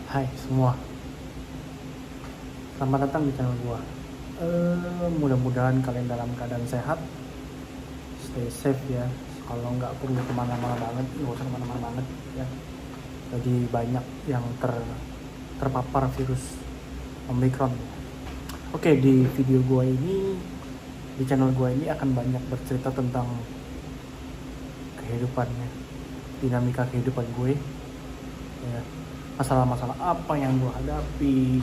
Hai semua, selamat datang di channel gua. Mudah-mudahan kalian dalam keadaan sehat, stay safe ya. Kalau nggak perlu kemana-mana banget, nggak usah kemana-mana banget ya. Jadi banyak yang terpapar virus Omicron. Oke, di video gua ini, di channel gua ini akan banyak bercerita tentang kehidupannya, dinamika kehidupan gue, ya, masalah-masalah apa yang gue hadapi,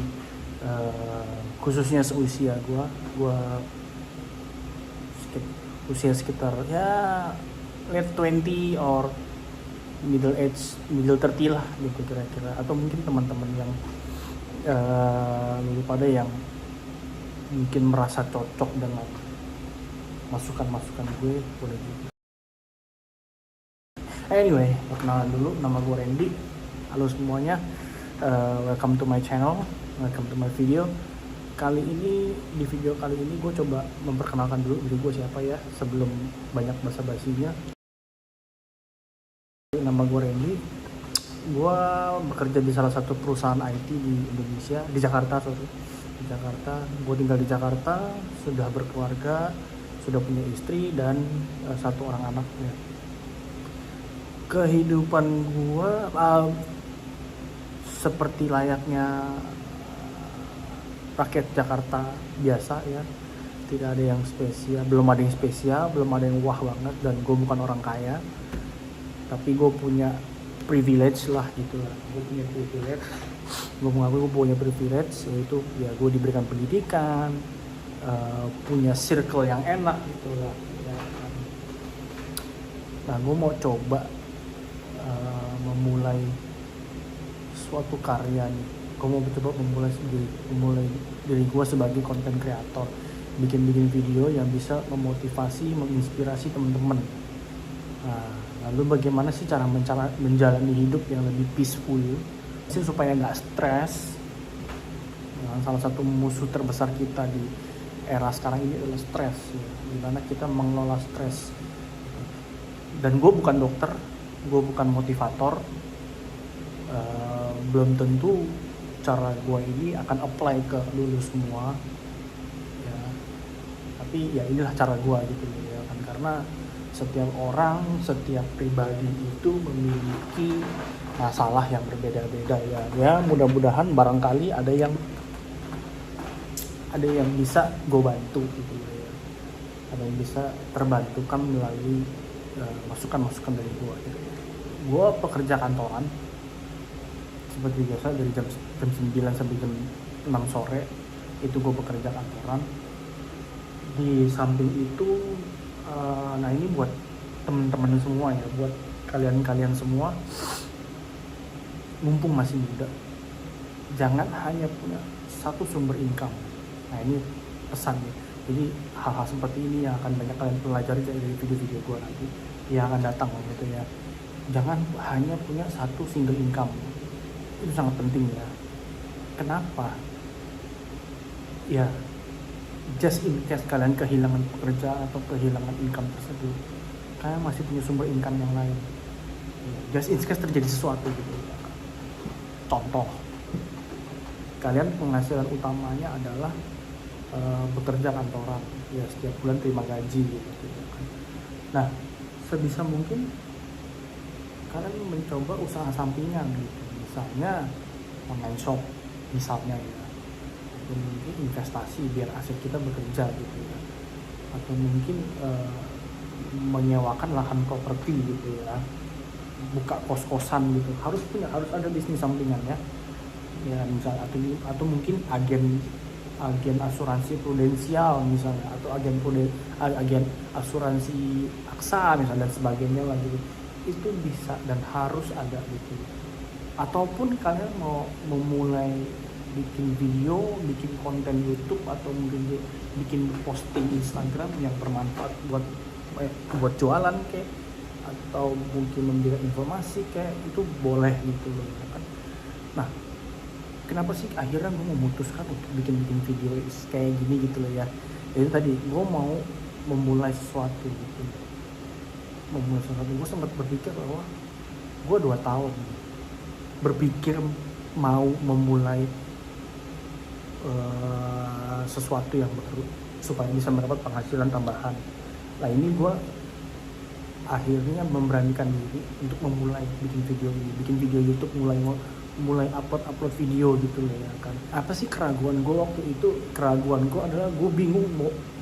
khususnya seusia gue usia sekitar ya late 20 or middle 30 lah gitu kira-kira, atau mungkin teman-teman yang lu pada yang mungkin merasa cocok dengan masukan-masukan gue boleh juga. Anyway, perkenalan dulu, nama gue Randy. Halo semuanya, welcome to my channel, welcome to my video. Di video kali ini gue coba memperkenalkan dulu diri gue siapa ya, sebelum banyak basa-basinya. Nama gue Randy, gue bekerja di salah satu perusahaan IT di Indonesia, di Jakarta. Gue tinggal di Jakarta, sudah berkeluarga, sudah punya istri dan satu orang anaknya. Kehidupan gue seperti layaknya rakyat Jakarta biasa ya, tidak ada yang spesial, belum ada yang wah banget, dan gue bukan orang kaya, tapi gue punya privilege lah gitu lah. Gue mengaku gue punya privilege, yaitu ya gue diberikan pendidikan, punya circle yang enak gitu lah ya. Nah, gue mau coba memulai suatu karya nih. Gue mau coba memulai diri gue sebagai content creator, bikin video yang bisa memotivasi, menginspirasi teman-teman. Nah, lalu bagaimana sih cara menjalani hidup yang lebih peaceful sih, supaya nggak stres. Nah, salah satu musuh terbesar kita di era sekarang ini adalah stres ya. Gimana kita mengelola stres. Dan gue bukan dokter, gue bukan motivator, belum tentu cara gue ini akan apply ke lulu semua ya, tapi ya inilah cara gue gitu ya kan, karena setiap orang, setiap pribadi itu memiliki masalah yang berbeda-beda ya. Mudah-mudahan barangkali ada yang bisa gue bantu gitu ya, ada yang bisa terbantukan melalui masukan-masukan dari gue gitu. Gue pekerja kantoran seperti biasa dari jam 9 sampai jam 6 sore itu gue bekerja kantoran. Di samping itu nah ini buat teman-teman semua ya, buat kalian semua, mumpung masih muda, jangan hanya punya satu sumber income. Nah ini pesannya. Jadi hal-hal seperti ini yang akan banyak kalian pelajari dari video-video gue nanti yang akan datang gitu ya. Jangan hanya punya satu single income, itu sangat penting ya. Kenapa? Ya, just in case kalian kehilangan pekerjaan atau kehilangan income tersebut, kalian masih punya sumber income yang lain. Just in case terjadi sesuatu gitu. Contoh, kalian penghasilan utamanya adalah bekerja kantoran, ya setiap bulan terima gaji gitu kan. Nah, sebisa mungkin kalian mencoba usaha sampingan gitu, misalnya online shop misalnya ya, atau mungkin investasi biar aset kita bekerja gitu ya, atau mungkin menyewakan lahan properti gitu ya, buka kos-kosan gitu. Harus ada bisnis sampingan ya misalnya, atau mungkin agen asuransi prudensial misalnya, atau agen asuransi AXA misalnya dan sebagainya lah gitu. Itu bisa dan harus ada gitu. Ataupun kalian mau memulai bikin video, bikin konten YouTube, atau mungkin bikin posting Instagram yang bermanfaat buat jualan kayak, atau mungkin memberikan informasi kayak, itu boleh gitu loh kan. Nah, kenapa sih akhirnya gue memutuskan untuk bikin video kayak gini gitu loh ya. Jadi tadi gue mau memulai sesuatu gitu. Gue sempat berpikir bahwa gue 2 tahun berpikir mau memulai sesuatu yang baru supaya bisa mendapat penghasilan tambahan. Nah ini gue akhirnya memberanikan diri untuk memulai bikin video YouTube, mulai upload video gitu loh ya kan. Apa sih keraguan gue waktu itu? Keraguan gue adalah gue bingung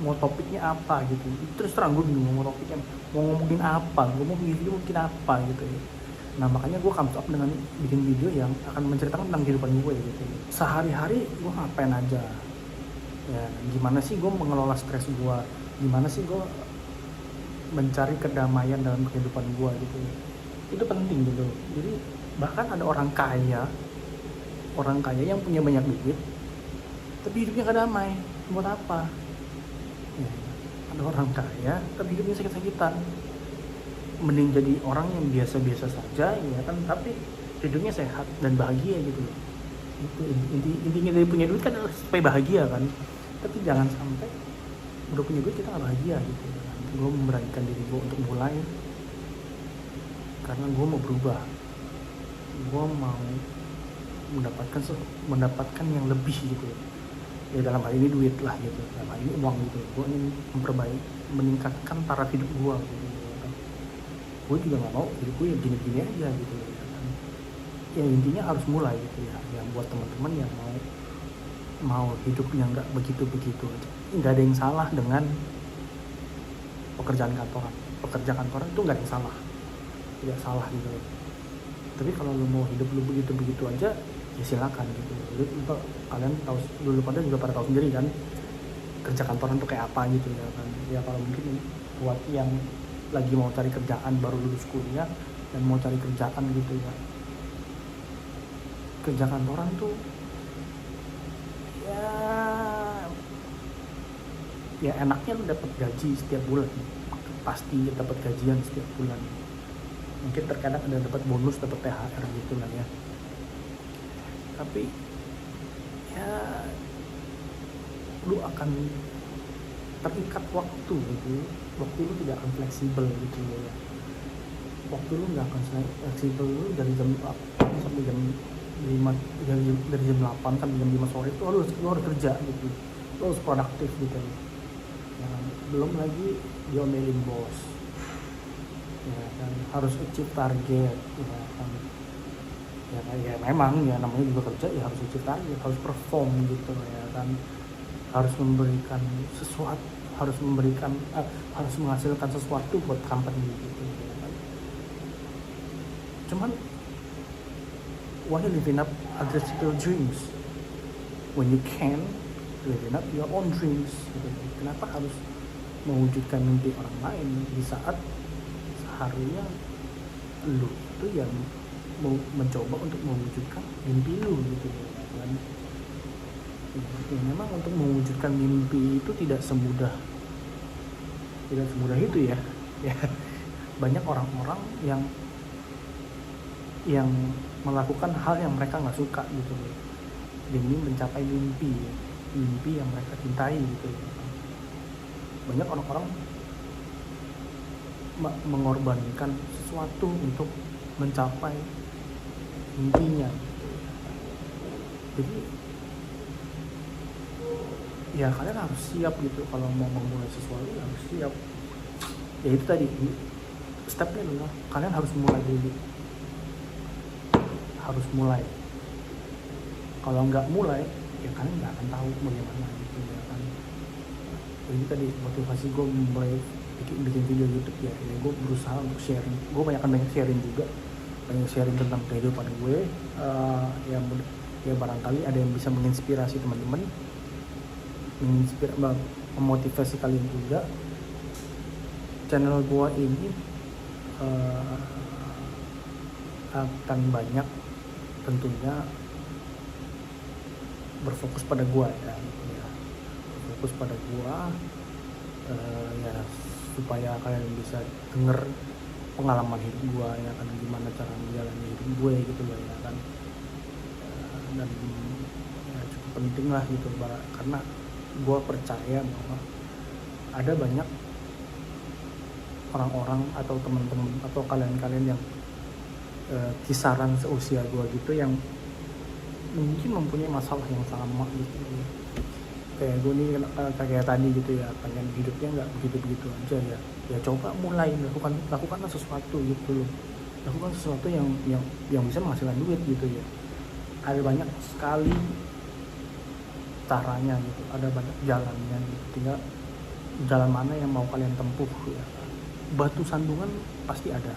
mau topiknya apa gitu. Terus terang gue bingung mau topiknya, mau ngomongin apa, gue mau bikin video mungkin apa gitu ya. Nah makanya gue comes up dengan bikin video yang akan menceritakan tentang kehidupan gue gitu. Sehari-hari gue ngapain aja, ya gimana sih gue mengelola stres gue, gimana sih gue mencari kedamaian dalam kehidupan gue gitu. Itu penting gitu. Jadi bahkan ada orang kaya yang punya banyak duit tapi hidupnya gak damai. Buat apa ya, ada orang kaya tapi hidupnya sakit-sakitan. Mending jadi orang yang biasa-biasa saja ya kan, tapi hidupnya sehat dan bahagia gitu loh. Itu intinya dari punya duit kan supaya bahagia kan, tapi jangan sampai udah punya duit kita gak bahagia gitu kan. Gue memberanikan diri gue untuk mulai karena gue mau berubah. Gue mau mendapatkan yang lebih gitu ya, dalam hal ini duit lah gitu, dalam hal ini uang gitu. Gue ingin meningkatkan taraf hidup gue gitu. Gue juga nggak mau hidup gue yang gini-gini aja gitu ya kan. Ya intinya harus mulai gitu ya. Yang buat teman-teman yang mau hidupnya nggak begitu-begitu aja, nggak ada yang salah dengan pekerjaan kantoran. Pekerjaan kantoran itu nggak ada yang salah, tidak salah gitu loh. Tapi kalau lu mau hidup lu begitu-begitu aja ya silakan gitu. Kalian tahu, dulu pada juga pada tahu sendiri kan kerja kantoran tuh kayak apa gitu ya kan. Ya kalau mungkin buat yang lagi mau cari kerjaan, baru lulus kuliah dan mau cari kerjaan gitu ya, kerja kantoran tuh ya enaknya lu dapat gaji setiap bulan, pasti dapat gajian setiap bulan. Mungkin terkadang ada dapat bonus, dapat THR gitu lah ya. Tapi ya lu akan terikat waktu gitu. Waktu lu tidak akan fleksibel gitu ya. Waktu lu nggak akan fleksibel. Lu dari jam 8 sampai jam 5, dari jam 8 sampai jam 5 sore itu lu harus kerja gitu. Lu harus produktif gitu ya. Belum lagi diomelin bos ya kan, harus achieve target ya kan. Ya memang ya namanya juga kerja ya, harus achieve target, harus perform gitu ya kan. Harus memberikan sesuatu, harus menghasilkan sesuatu buat company gitu ya kan. Cuman why living up other people's dreams when you can living up your own dreams gitu. Kenapa harus mewujudkan mimpi orang lain di saat seharusnya lu itu yang mau mencoba untuk mewujudkan mimpi lu gitu kan. Ya, memang untuk mewujudkan mimpi itu tidak semudah itu ya. Ya banyak orang-orang yang melakukan hal yang mereka nggak suka gitu demi mencapai mimpi yang mereka cintai gitu. Banyak orang-orang mengorbankan sesuatu untuk mencapai mimpinya. Jadi ya kalian harus siap gitu kalau mau memulai sesuatu, harus siap. Ya itu tadi stepnya adalah kalian harus mulai dulu, harus mulai. Kalau nggak mulai ya kalian nggak akan tahu bagaimana gitu ya kan. Jadi tadi motivasi gue mulai bikin video YouTube ya gue berusaha untuk sharing. Gue banyak sharing juga, banyak sharing tentang kehidupan gue. Ya barangkali ada yang bisa menginspirasi teman-teman, memotivasi kalian juga. Channel gue ini akan banyak tentunya berfokus pada gue ya, berfokus pada gue ya supaya kalian bisa denger pengalaman hidup gue ya kan, gimana cara menjalani hidup gue gitu ya kan. Dan ya cukup penting lah gitu karena gue percaya bahwa ada banyak orang-orang atau teman-teman atau kalian yang kisaran seusia gue gitu yang mungkin mempunyai masalah yang sama gitu. Kayak gue nih kayak tadi gitu ya, pengen hidupnya nggak begitu-begitu aja ya. Ya coba mulai lakukanlah sesuatu gitu loh. Lakukan sesuatu yang bisa menghasilkan duit gitu ya. Ada banyak sekali caranya gitu, ada banyak jalannya gitu. Tinggal jalan mana yang mau kalian tempuh ya. Batu sandungan pasti ada,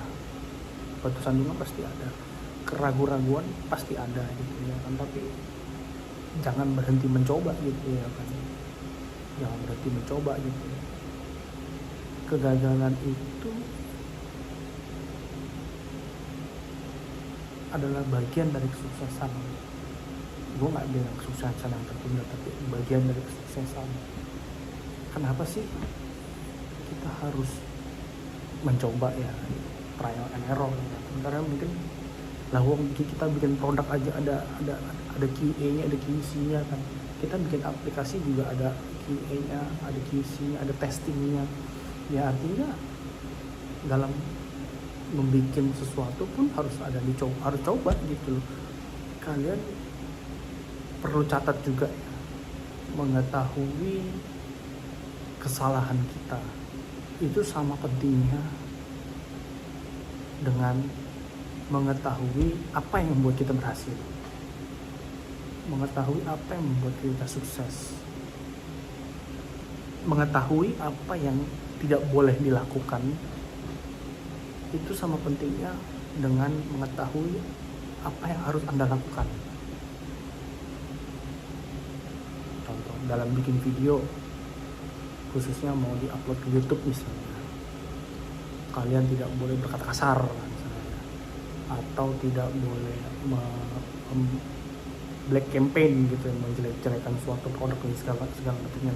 keraguan-raguan pasti ada gitu ya kan, tapi jangan berhenti mencoba gitu ya kan, jangan berhenti mencoba gitu ya. Kegagalan itu adalah bagian dari kesuksesan. Gue nggak bilang kesuksesan yang tertunda, tapi bagian dari kesuksesan. Kenapa sih kita harus mencoba ya, trial and error ya. Karena mungkin kita bikin produk aja ada QA-nya, ada QC-nya kan. Kita bikin aplikasi juga ada QA-nya, ada QC-nya, ada testing-nya. Ya artinya dalam membuat sesuatu pun harus coba gitu loh. Kalian perlu catat juga ya, mengetahui kesalahan kita itu sama pentingnya dengan mengetahui apa yang membuat kita berhasil, mengetahui apa yang membuat kita sukses, mengetahui apa yang tidak boleh dilakukan. Itu sama pentingnya dengan mengetahui apa yang harus Anda lakukan. Contoh, dalam bikin video, khususnya mau di-upload ke YouTube misalnya, kalian tidak boleh berkata kasar misalnya, atau tidak boleh black campaign gitu, menjelek-jelekan suatu produk dan segala bentuknya.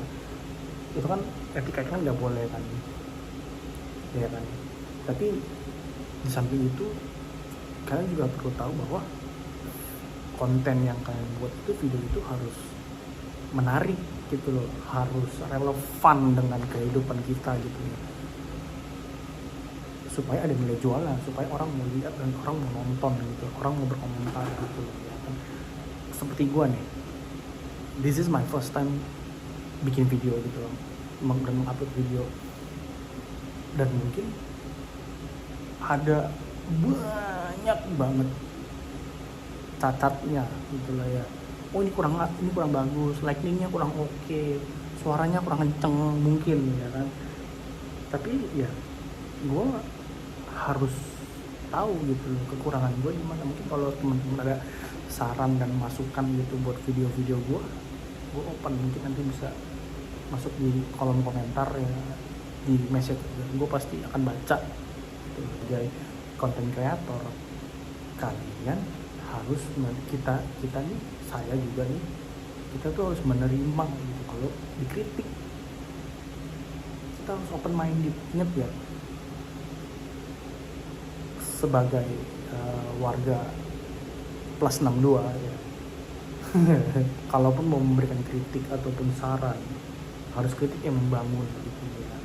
Itu kan etikanya kan nggak boleh kan, ya kan. Tapi di samping itu kalian juga perlu tahu bahwa konten yang kalian buat itu, video itu harus menarik gitu loh, harus relevan dengan kehidupan kita gitu ya, supaya ada nilai jualan, supaya orang mau lihat dan orang mau nonton gitu, orang mau berkomentar gitu loh ya kan. Seperti gue nih, this is my first time bikin video gitu loh, dan mengupload video, dan mungkin ada banyak banget cacatnya gitu lah ya. Oh ini kurang bagus, lightingnya kurang oke, suaranya kurang kenceng mungkin ya kan. Tapi ya gue harus tahu gitu loh kekurangan gue di mana. Mungkin kalau teman-teman ada saran dan masukan gitu buat video-video gue open, mungkin nanti bisa masuk di kolom komentar ya, di message gue pasti akan baca gitu. Jadi konten kreator, kalian harus kita nih, saya juga nih, kita tuh harus menerima gitu kalau dikritik. Kita harus open minded, ingat ya, sebagai warga plus 62 ya. Kalaupun mau memberikan kritik ataupun saran, harus kritik yang membangun gitu ya.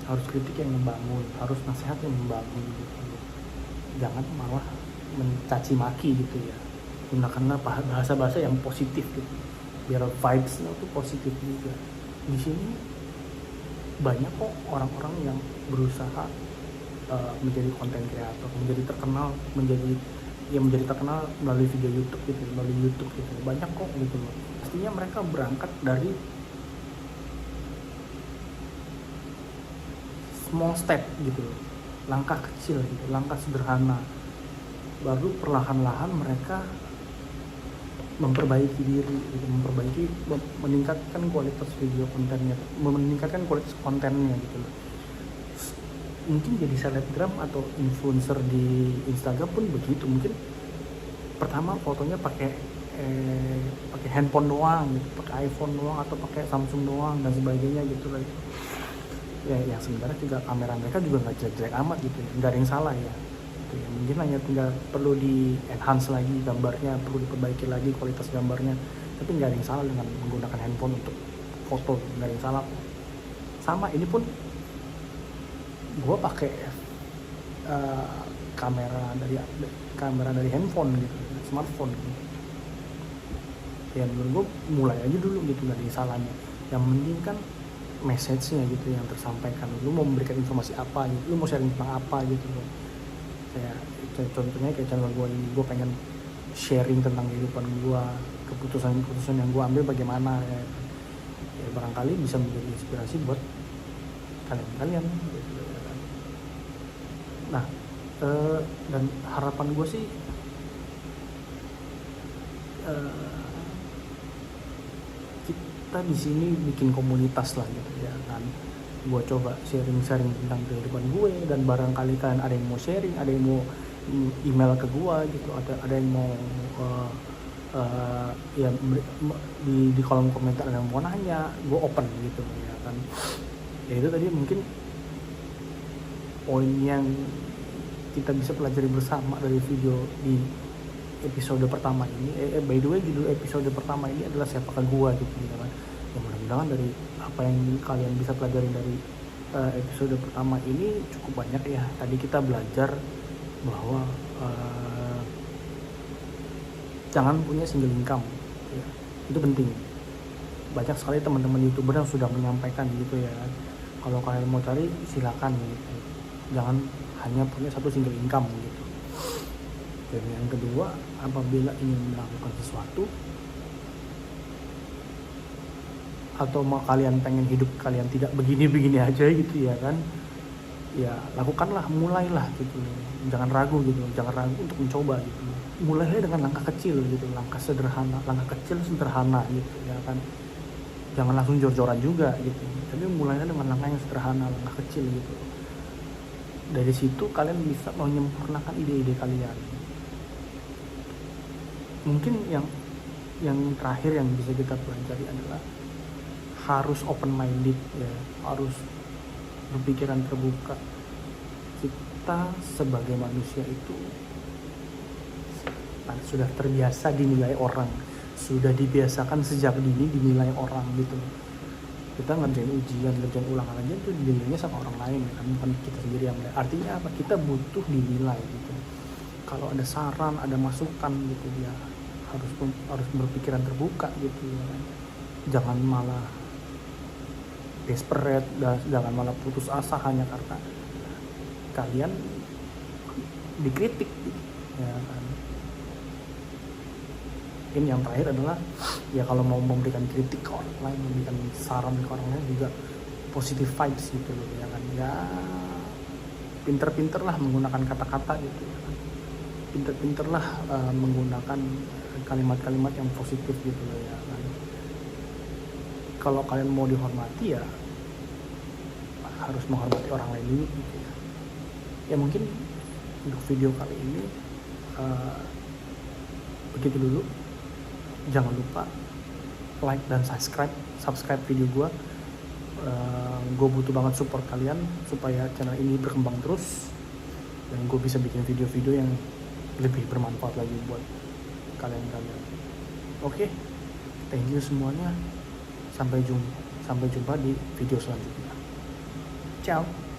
Harus kritik yang membangun, harus nasihat yang membangun gitu. Jangan malah mencaci maki gitu ya. Gunakanlah bahasa-bahasa yang positif gitu, biar vibes-nya tuh positif juga. Di sini banyak kok orang-orang yang berusaha menjadi konten kreator, menjadi terkenal melalui video YouTube gitu, banyak kok gitu loh. Pastinya mereka berangkat dari small step gitu loh, langkah kecil gitu, langkah sederhana, baru perlahan-lahan mereka memperbaiki diri gitu, meningkatkan kualitas video kontennya, meningkatkan kualitas kontennya gitu loh. Mungkin jadi selebgram atau influencer di Instagram pun begitu. Mungkin pertama fotonya pakai handphone doang gitu, pakai iPhone doang atau pakai Samsung doang dan sebagainya gitu lah. Ya yang sebenarnya juga kamera mereka juga nggak jelek-jelek amat gitu, nggak ada yang salah ya. Gitu ya. Mungkin hanya tinggal perlu di enhance lagi gambarnya, perlu diperbaiki lagi kualitas gambarnya. Tapi nggak ada yang salah dengan menggunakan handphone untuk foto, nggak ada yang salah. Sama ini pun gue pakai kamera dari handphone gitu, smartphone gitu. Ya menurut gue mulai aja dulu gitu dari salahnya. Yang penting kan message-nya gitu yang tersampaikan. Lu mau memberikan informasi apa gitu, lu mau sharing tentang apa gitu loh. Kayak contohnya kayak channel gue ini, gue pengen sharing tentang kehidupan gue, keputusan yang gue ambil bagaimana ya. Ya barangkali bisa menjadi inspirasi buat kalian gitu ya kan. Nah dan harapan gue sih kita di sini bikin komunitas lah gitu ya kan. Gue coba sharing tentang kehidupan gue, dan barangkali kalian ada yang mau sharing, ada yang mau email ke gue gitu, ada yang mau ya di kolom komentar ada yang mau nanya, gue open gitu ya kan. Ya itu tadi mungkin poin yang kita bisa pelajari bersama dari video di episode pertama ini. By the way, judul episode pertama ini adalah siapakah gua gitu ya kan. Ya mudah-mudahan dari apa yang kalian bisa pelajari dari episode pertama ini cukup banyak ya. Tadi kita belajar bahwa jangan punya single income ya. Itu penting. Banyak sekali teman-teman YouTuber yang sudah menyampaikan gitu ya. Kalau kalian mau cari silakan gitu. Jangan hanya punya satu single income gitu. Dan yang kedua, apabila ingin melakukan sesuatu atau mau kalian pengen hidup kalian tidak begini-begini aja gitu ya kan, ya lakukanlah, mulailah gitu. Jangan ragu gitu, jangan ragu untuk mencoba gitu. Mulailah dengan langkah kecil gitu, langkah kecil sederhana gitu ya kan. Jangan langsung jor-joran juga gitu, tapi mulailah dengan langkah yang sederhana, langkah kecil gitu. Dari situ kalian bisa menyempurnakan ide-ide kalian. Mungkin yang terakhir yang bisa kita pelajari adalah harus open minded ya, harus berpikiran terbuka. Kita sebagai manusia itu sudah terbiasa dinilai orang, sudah dibiasakan sejak dini dinilai orang gitu. Kita ngerjain ujian, ngerjain ulangan aja itu dinilainya sama orang lain kan, bukan kita sendiri yang menilai. Artinya apa? Kita butuh dinilai gitu. Kalau ada saran, ada masukan gitu ya, harus berpikiran terbuka gitu ya. Jangan malah desperate, jangan malah putus asa hanya karena kalian dikritik gitu, ya kan. Mungkin yang terakhir adalah ya kalau mau memberikan kritik ke orang lain, memberikan saran ke orang lain juga positive vibes gitu loh ya kan. Ya pinter-pinter lah menggunakan kata-kata gitu ya kan. Pinter-pinter lah menggunakan kalimat-kalimat yang positif gitu loh ya kan. Kalau kalian mau dihormati ya harus menghormati orang lain dulu gitu ya. Ya mungkin untuk video kali ini begitu dulu. Jangan lupa like dan subscribe video gue. Gue butuh banget support kalian supaya channel ini berkembang terus dan gue bisa bikin video-video yang lebih bermanfaat lagi buat kalian. Oke, thank you semuanya. Sampai jumpa di video selanjutnya. Ciao.